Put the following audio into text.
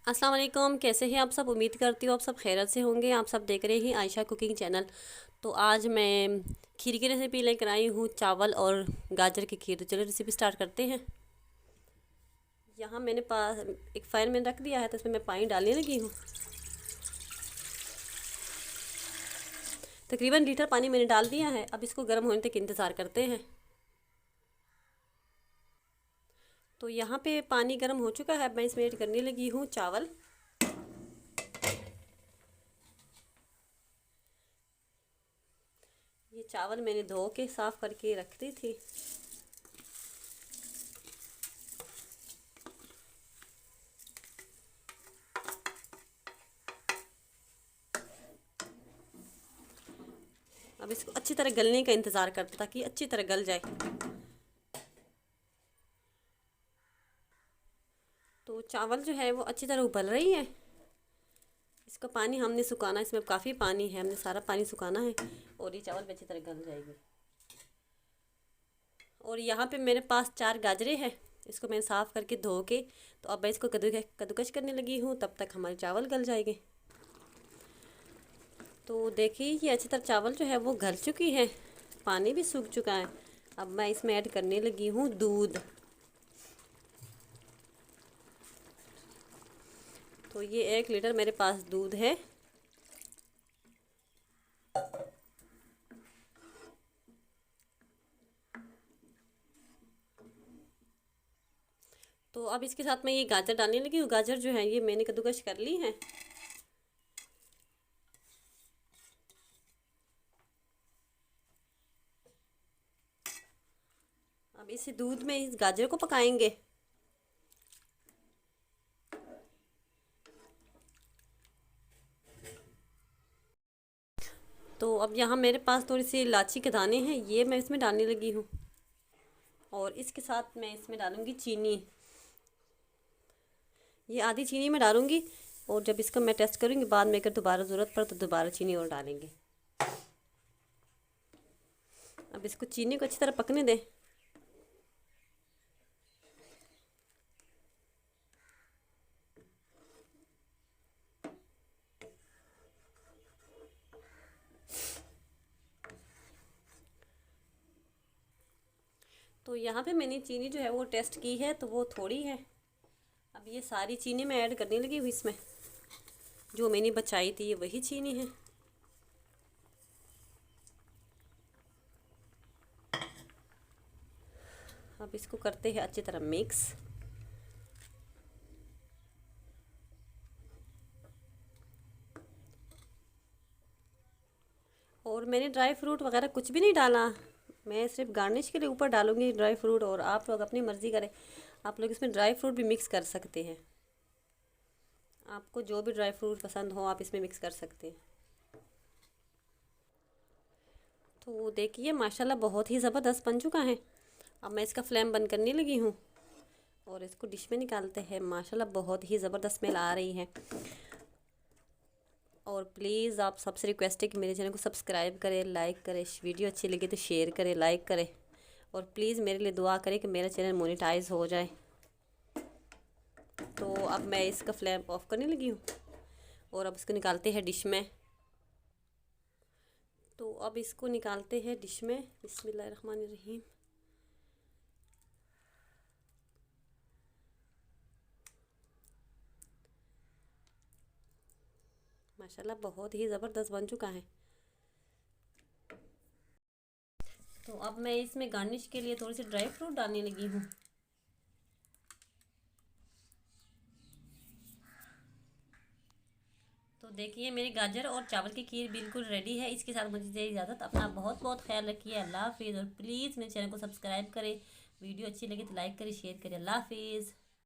अस्सलाम वालेकुम। कैसे हैं आप सब? उम्मीद करती हूँ आप सब खैरियत से होंगे। आप सब देख रहे हैं आयशा कुकिंग चैनल। तो आज मैं खीर की रेसिपी लेकर आई हूँ, चावल और गाजर की खीर। तो चलो रेसिपी स्टार्ट करते हैं। यहाँ मैंने पास एक फ़ैन में रख दिया है, तो इसमें मैं पानी डालने लगी हूँ। तकरीबन लीटर पानी मैंने डाल दिया है। अब इसको गर्म होने तक इंतज़ार करते हैं। तो यहाँ पे पानी गर्म हो चुका है। अब मैं इसमें ऐड करने लगी हूँ चावल। ये चावल मैंने धो के साफ़ करके रख दी थी। अब इसको अच्छी तरह गलने का इंतज़ार करते ताकि अच्छी तरह गल जाए। तो चावल जो है वो अच्छी तरह उबल रही है। इसका पानी हमने सुखाना है, इसमें काफ़ी पानी है, हमने सारा पानी सुखाना है और ये चावल भी अच्छी तरह गल जाएगी। और यहाँ पे मेरे पास 4 गाजरे हैं। इसको मैंने साफ़ करके धो के, तो अब मैं इसको कद्दूकश करने लगी हूँ। तब तक हमारे चावल गल जाएंगे। तो देखिए ये अच्छी तरह चावल जो है वो गल चुकी है, पानी भी सूख चुका है। अब मैं इसमें ऐड करने लगी हूँ दूध। तो ये 1 लीटर मेरे पास दूध है। तो अब इसके साथ मैं ये गाजर डालने लगी हूँ। गाजर जो है ये मैंने कद्दूकश कर ली है। अब इसी दूध में इस गाजर को पकाएंगे। तो अब यहाँ मेरे पास थोड़ी सी इलायची के दाने हैं, ये मैं इसमें डालने लगी हूँ। और इसके साथ मैं इसमें डालूँगी चीनी। ये आधी चीनी में डालूँगी, और जब इसका मैं टेस्ट करूँगी बाद में, अगर दोबारा ज़रूरत पड़े तो दोबारा चीनी और डालेंगे। अब इसको चीनी को अच्छी तरह पकने दें। तो यहाँ पे मैंने चीनी जो है वो टेस्ट की है, तो वो थोड़ी है। अब ये सारी चीनी मैं ऐड करने लगी हूँ इसमें। जो मैंने बचाई थी ये वही चीनी है। अब इसको करते हैं अच्छी तरह मिक्स। और मैंने ड्राई फ्रूट वगैरह कुछ भी नहीं डाला, मैं सिर्फ गार्निश के लिए ऊपर डालूँगी ड्राई फ्रूट। और आप लोग अपनी मर्ज़ी करें, आप लोग इसमें ड्राई फ्रूट भी मिक्स कर सकते हैं। आपको जो भी ड्राई फ्रूट पसंद हो आप इसमें मिक्स कर सकते हैं। तो देखिए माशाल्लाह बहुत ही ज़बरदस्त बन चुका है। अब मैं इसका फ्लेम बंद करने लगी हूँ और इसको डिश में निकालते हैं। माशाल्लाह बहुत ही ज़बरदस्त स्मेल आ रही है। और प्लीज़ आप सबसे रिक्वेस्ट है कि मेरे चैनल को सब्सक्राइब करें, लाइक करें, वीडियो अच्छी लगे तो शेयर करें, लाइक करें। और प्लीज़ मेरे लिए दुआ करें कि मेरा चैनल मोनेटाइज हो जाए। तो अब मैं इसका फ्लेम ऑफ करने लगी हूँ और अब इसको निकालते हैं डिश में। तो अब इसको निकालते हैं डिश में। बिस्मिल्लाहिर्रहमानिर्रहीम। माशाल्लाह बहुत ही ज़बरदस्त बन चुका है। तो अब मैं इसमें गार्निश के लिए थोड़ी सी ड्राई फ्रूट डालने लगी हूँ। तो देखिए मेरी गाजर और चावल की खीर बिल्कुल रेडी है। इसके साथ मुझे दे इजाज़त। अपना बहुत बहुत ख्याल रखिए। अल्लाह हाफिज़। और प्लीज़ मेरे चैनल को सब्सक्राइब करें। वीडियो अच्छी लगे तो लाइक करें, शेयर करें। अल्लाह हाफिज़।